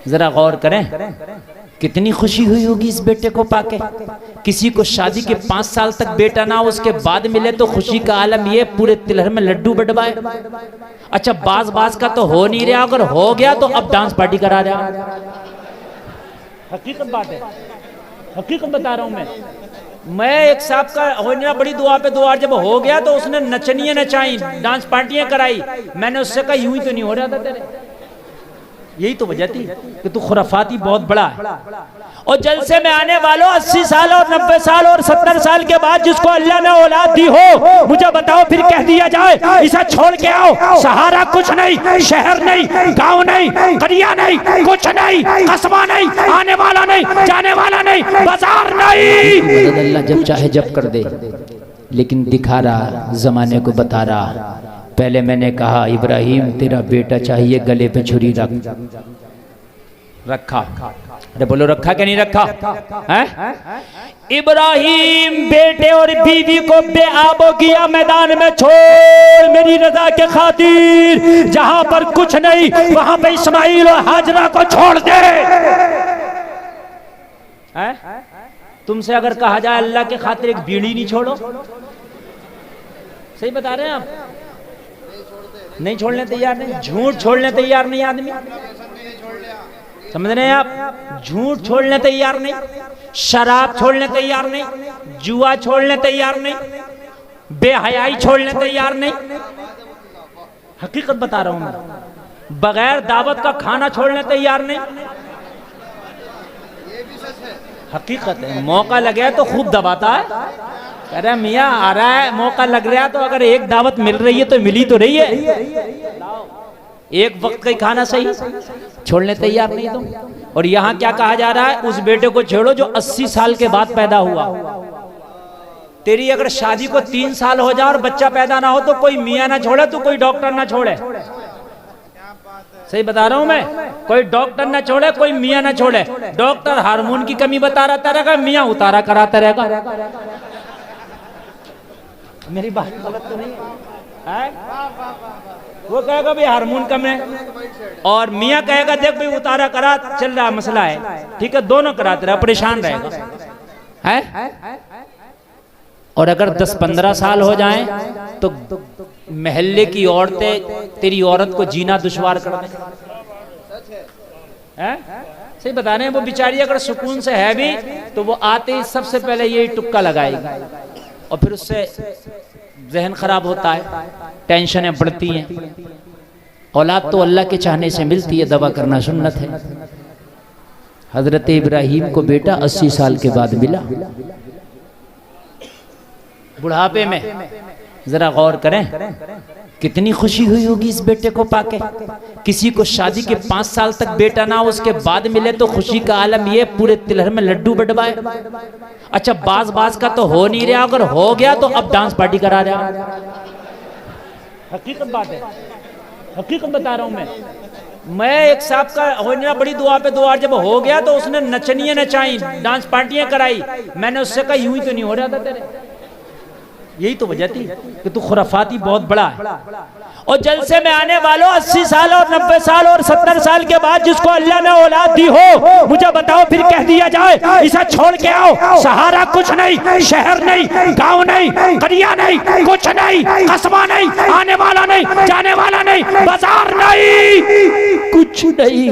जरा गौर करें, कितनी खुशी हुई होगी इस बेटे को पाके। किसी को शादी के 5 साल तक बेटा ना हो, उसके बाद मिले तो खुशी का आलम ये पूरे तिलहर में लड्डू बटवाए। अच्छा बाज का तो हो नहीं रहा, अगर हो गया तो अब डांस पार्टी करा रहा। हकीकत बात है, हकीकत बता रहा हूं मैं एक साहब का हो नहीं रहा, बड़ी दुआ पे दुआ, जब हो गया तो उसने नचनियां नचाई, डांस पार्टियां कराई। मैंने उससे कहा यूं ही तो नहीं हो रहा था तेरे, यही तो वजह थी कि तू खुराफाती बहुत बड़ा है। और जलसे में आने वालों 80 साल और 90 साल और 70 साल के बाद जिसको अल्लाह ने औलाद दी हो, मुझे बताओ फिर कह दिया जाए इसे छोड़ के आओ, सहारा कुछ नहीं, शहर नहीं, गांव नहीं, करिया नहीं, कुछ नहीं, कस्बा नहीं, आने वाला नहीं, जाने वाला नहीं, बाजार नहीं। अल्लाह जब चाहे जब कर दे, लेकिन दिखा रहा, जमाने को बता रहा। पहले मैंने कहा इब्राहिम तेरा बेटा चाहिए, गले पे छुरी रखा। अरे बोलो रखा क्या नहीं रखा है? इब्राहिम बेटे और बीवी को बेआबो किया, मैदान में छोड़ मेरी रजा के खातिर। जहां पर कुछ नहीं वहां पे इस्माइल और हाजरा को छोड़ दे। तुमसे अगर कहा जाए अल्लाह के खातिर एक बीड़ी नहीं छोड़ो, सही बता रहे हैं आप? नहीं छोड़ने तैयार नहीं, झूठ छोड़ने तैयार नहीं आदमी, समझ रहे हैं आप? झूठ छोड़ने तैयार नहीं, शराब छोड़ने तैयार नहीं, जुआ छोड़ने तैयार नहीं, बेहयाई छोड़ने तैयार नहीं। हकीकत बता रहा हूं मैं, बगैर दावत का खाना छोड़ने तैयार नहीं। हकीकत है, मौका लगे तो खूब दबाता है। कह रहा मियाँ आ रहा है, मौका लग रहा है तो अगर एक दावत मिल रही है तो मिली तो रही है, एक वक्त का खाना सही, छोड़ने तैयार नहीं तुम। और यहाँ क्या कहा जा रहा है? उस बेटे को छोड़ो जो 80 साल के बाद पैदा हुआ। तेरी अगर शादी को 3 साल हो जाए और बच्चा पैदा ना हो तो कोई मियाँ ना छोड़े, तो कोई डॉक्टर ना छोड़े। सही बता रहा हूं मैं, कोई डॉक्टर ना छोड़े, कोई मियाँ ना छोड़े। डॉक्टर हार्मोन की कमी बता रहेगा, मियाँ उतारा कराता रहेगा। मेरी बात गलत तो नहीं है? वो कहेगा भाई हार्मोन कम है, और मियाँ कहेगा देख भाई उतारा करा, चल रहा मसला है, ठीक है, दोनों कराते रहे, परेशान रहेगा है। और अगर 10-15 साल हो जाएं तो महल्ले की औरतें तेरी औरत को जीना दुश्वार कर दें। सही बता रहे हैं, वो बेचारी अगर सुकून से है भी तो वो आते ही सबसे पहले यही टुक्का लगाएगी, और फिर उससे जहन खराब होता है, टेंशनें बढ़ती हैं। औलाद तो अल्लाह के चाहने से मिलती है, दवा करना सुन्नत है। हजरत इब्राहिम को बेटा 80 साल के बाद मिला, बुढ़ापे में। जरा गौर करें, कितनी खुशी हुई होगी इस बेटे को पाके। किसी को शादी के 5 साल तक बेटा ना हो, उसके बाद मिले तो खुशी का आलम ये पूरे तिलहर में लड्डू बटवाए। अच्छा बाज का तो हो नहीं रहा, अगर हो गया तो अब डांस पार्टी करा रहा। हकीकत बात है, हकीकत बता रहा हूं मैं एक साहब का हो नहीं रहा, बड़ी दुआ पे दुआ, जब हो गया तो उसने नचनियां नचाई, डांस पार्टियां कराई। मैंने उससे कहा यूं ही तो नहीं हो रहा था तेरे, यही तो वजह थी कि तू खुराफाती बहुत बड़ा है। और जलसे में आने वालों 80 साल और 90 साल और 70 साल के बाद जिसको अल्लाह ने औलाद दी हो, मुझे बताओ फिर कह दिया जाए इसे छोड़ के आओ, सहारा कुछ नहीं, शहर नहीं, गांव नहीं, करिया नहीं, कुछ नहीं, कस्बा नहीं, आने वाला नहीं, जाने वाला नहीं, बाजार नहीं, कुछ नहीं,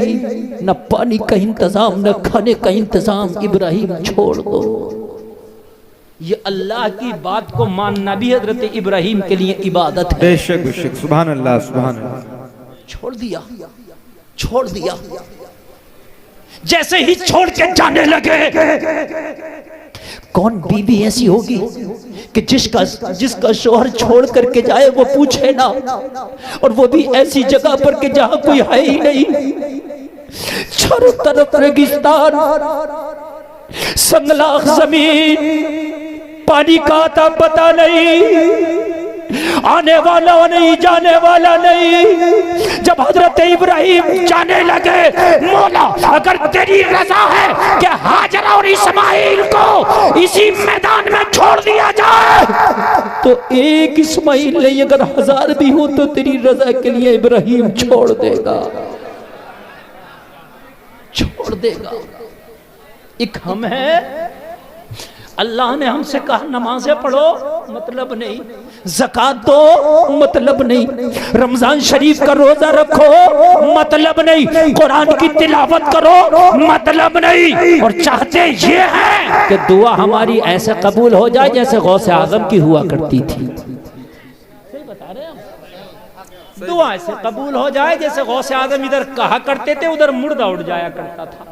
न पानी का इंतजाम, न खाने का इंतजाम। इब्राहिम छोड़ दो। ये अल्लाह की बात को मानना भी हजरत इब्राहिम के लिए इबादत है। बेशक बेशक, सुभान अल्लाह सुभान अल्लाह। छोड़ दिया, छोड़ दिया। जैसे ही छोड़ के जाने लगे, कौन बीवी ऐसी होगी कि जिसका शोहर छोड़ करके जाए वो पूछे ना, और वो भी ऐसी जगह पर कि जहां कोई है ही नहीं, चारों तरफ रेगिस्तान, संगलाख जमीन, पानी का आता पता नहीं, आने वाला नहीं, जाने वाला नहीं। जब हजरत इब्राहिम जाने लगे, मौला अगर तेरी रजा है कि हाजरा और इस्माइल को इसी मैदान में छोड़ दिया जाए, तो एक इस्माइल नहीं अगर 1000 भी हो तो तेरी रजा के लिए इब्राहिम छोड़ देगा। छोड़ देगा। एक हम है, अल्लाह ने हमसे कहा नमाज़ें पढ़ो, मतलब नहीं, ज़कात दो, मतलब नहीं, रमजान शरीफ का रोजा रखो, मतलब नहीं, कुरान की तिलावत करो, मतलब नहीं, और चाहते ये हैं कि दुआ हमारी ऐसे कबूल हो जाए जैसे गौसे आज़म की हुआ करती थी। सही बता रहे हैं? दुआ ऐसे कबूल हो जाए जैसे गौसे आज़म इधर कहा करते थे उधर मुर्दा उड़ जाया करता था।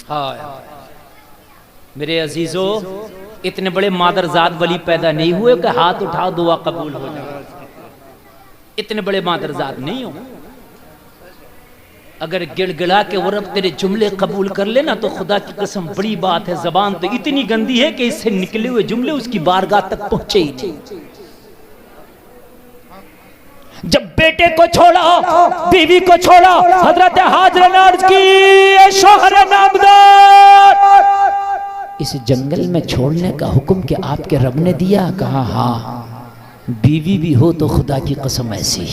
हाँ मेरे अजीजों, इतने बड़े मादरजाद वली पैदा नहीं हुए कि हाथ उठाओ दुआ कबूल हो जाए। इतने बड़े मादरजाद नहीं हो। अगर गिड़गिड़ा के वो रब तेरे जुमले कबूल कर लेना तो खुदा की कसम बड़ी बात है। जबान तो इतनी गंदी है कि इससे निकले हुए जुमले उसकी बारगाह तक पहुंचे ही नहीं। जब बेटे को छोड़ा, बीवी को छोड़ा, हजरत हाजरा ने अर्ज की शोहर नामदार, इस जंगल में छोड़ने का हुक्म क्या आपके रब ने दिया? कहा हाँ, बीवी भी हो तो खुदा की कसम ऐसी।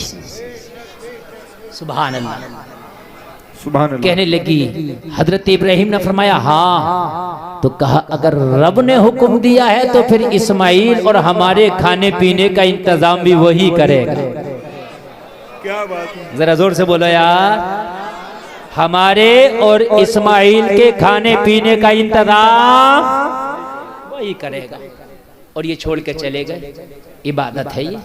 सुभान अल्लाह, सुभान अल्लाह। कहने लगी हजरत इब्राहिम ने फरमाया हाँ, तो कहा अगर रब ने हुक्म दिया है तो फिर इस्माइल और हमारे खाने पीने का इंतजाम भी वही करेगा। क्या बात है, जरा जोर से बोलो यार, हमारे और इस्माइल के खाने पीने का इंतजाम वही करेगा। और ये छोड़ के चले गए। इबादत है ये।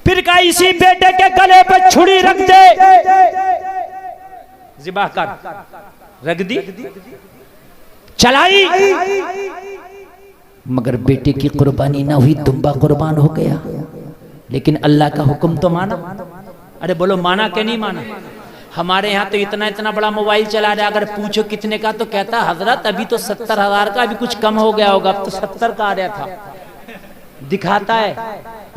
फिर कहा इसी बेटे के गले पे छुरी रख दे, ज़िबा कर, रख दी, चलाई, मगर बेटे की कुर्बानी ना हुई, दुम्बा कुर्बान हो गया। लेकिन अल्लाह का हुक्म तो माना। अरे बोलो माना कि नहीं माना? हमारे यहाँ तो इतना इतना बड़ा मोबाइल चला रहा है, अगर पूछो कितने का तो कहता हजरत अभी तो 70,000 का, अभी कुछ कम हो गया होगा, अब तो 70 का आ रहा था, दिखाता है।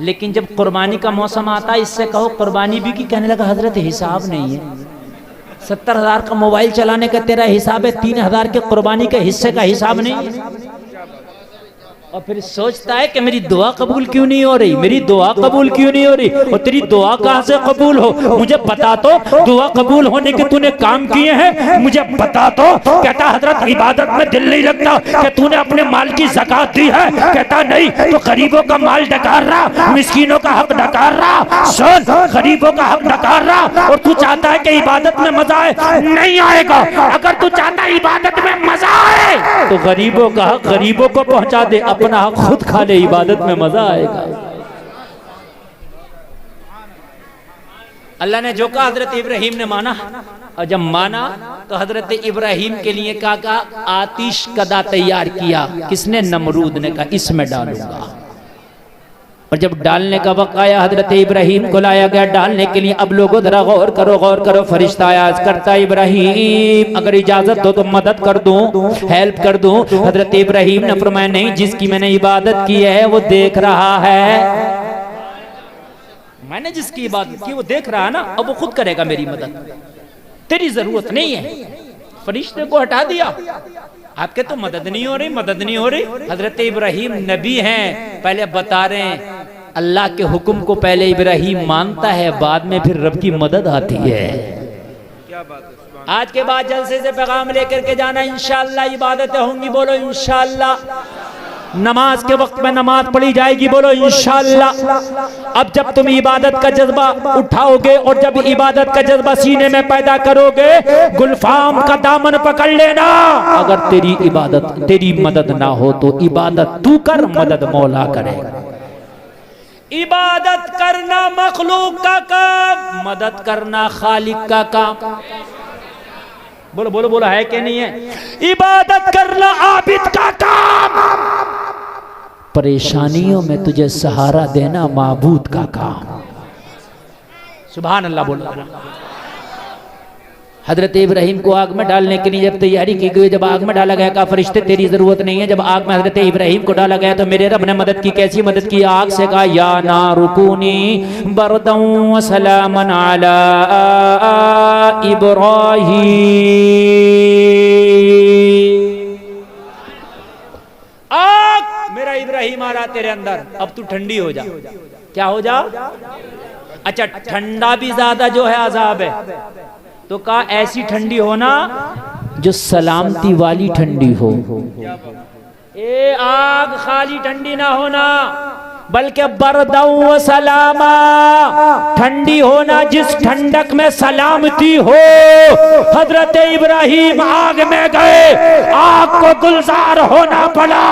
लेकिन जब कुर्बानी का मौसम आता है, इससे कहो कुर्बानी भी की, कहने लगा हजरत हिसाब नहीं है, 70,000 का मोबाइल चलाने का तेरा हिसाब है, 3,000 के कुर्बानी के हिस्से का हिसाब नहीं है। और फिर सोचता है कि मेरी दुआ कबूल क्यों नहीं हो रही, मेरी दुआ कबूल क्यों नहीं हो रही, और तेरी दुआ कहां से कबूल हो, मुझे बता तो, दुआ कबूल होने के तूने काम किए हैं, मुझे बता तो। कहता हजरत इबादत में दिल नहीं लगता, कि तूने अपने माल की ज़कात दी है? कहता नहीं, तो गरीबों का माल डकार रहा, मिस्कीनों का हक डकार रहा, सुन, गरीबों का हक डकार रहा, और तू चाहता है कि इबादत में मजा आए? नहीं आएगा। अगर तू चाहता है इबादत में मजा आए तो गरीबों का हक गरीबों को पहुंचा दे, अपना हक खुद खा ले, इबादत में मजा आएगा। अल्लाह ने जो कहा हजरत इब्राहिम ने माना, और जब माना तो हजरत इब्राहिम के लिए कहा आतिश कदा तैयार किया। किसने? नमरूद ने कहा इसमें डालूंगा। और जब डालने का वक्त आया, हजरत इब्राहिम को लाया गया डालने के लिए। अब लोगों जरा गौर करो, फरिश्ता आया करता इब्राहिम अगर इजाजत दो तो मदद कर दूं, हेल्प कर दूं। हजरत इब्राहिम ने फरमाया नहीं, जिसकी मैंने इबादत की है वो देख रहा है, मैंने जिसकी इबादत की वो देख रहा है ना, अब वो खुद करेगा मेरी मदद, तेरी जरूरत नहीं है। फरिश्ते को हटा दिया, आपके तो मदद नहीं हो रही। हजरत इब्राहिम नबी हैं, पहले बता रहे हैं अल्लाह के हुक्म को पहले इब्राहिम मानता है, बाद में फिर रब की मदद आती है। क्या बात है। आज के बाद जलसे से पैगाम लेकर के जाना, इंशाअल्लाह इबादतें होंगी, बोलो इंशाअल्लाह। नमाज के वक्त में नमाज पढ़ी जाएगी, बोलो इंशाअल्लाह। अब जब तुम इबादत का जज्बा उठाओगे और जब इबादत का जज्बा सीने में पैदा करोगे, गुलफाम का दामन पकड़ लेना। अगर तेरी इबादत, तेरी मदद ना हो तो इबादत तू कर, मदद मौला करेगा। इबादत करना मखलूक का काम, मदद करना खालिक का काम। बोलो बोलो बोलो, है कि नहीं है? इबादत करना आबिद का काम, परेशानियों में तुझे सहारा देना माबूद का काम। सुभान अल्लाह बोलो। हजरत इब्राहिम को आग में डालने के लिए जब तैयारी की गई, जब आग में डाला गया, कहा फरिश्ते तेरी जरूरत नहीं है। जब आग में हजरत इब्राहिम को डाला गया तो मेरे रब ने मदद की। कैसी मदद की? आग से कहा या नारुकूनी बरदन व सलामन अला इब्राहिम। आग मेरा इब्राहिम आ रहा तेरे अंदर, अब तू ठंडी हो जा। क्या हो जा? अच्छा, ठंडा भी ज्यादा जो है अजाब है, तो कहा ऐसी ठंडी होना जो सलामती वाली ठंडी हो। ए आग खाली ठंडी ना होना, बल्कि बरदऊ सलामा, ठंडी होना जिस ठंडक में सलामती हो। हजरत इब्राहिम आग में गए, आग को गुलजार होना पड़ा।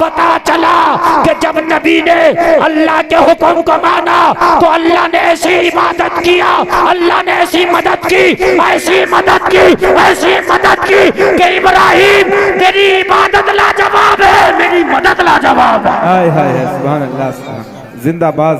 पता चला कि जब नबी ने अल्लाह के हुक्म को माना तो अल्लाह ने ऐसी इबादत किया, अल्लाह ने ऐसी मदद की, ऐसी मदद की, ऐसी मदद की कि इब्राहिम तेरी इबादत लाजवाब है, मेरी मदद लाजवाब है। हाय हाय सुभान अल्लाह, जिंदाबाद।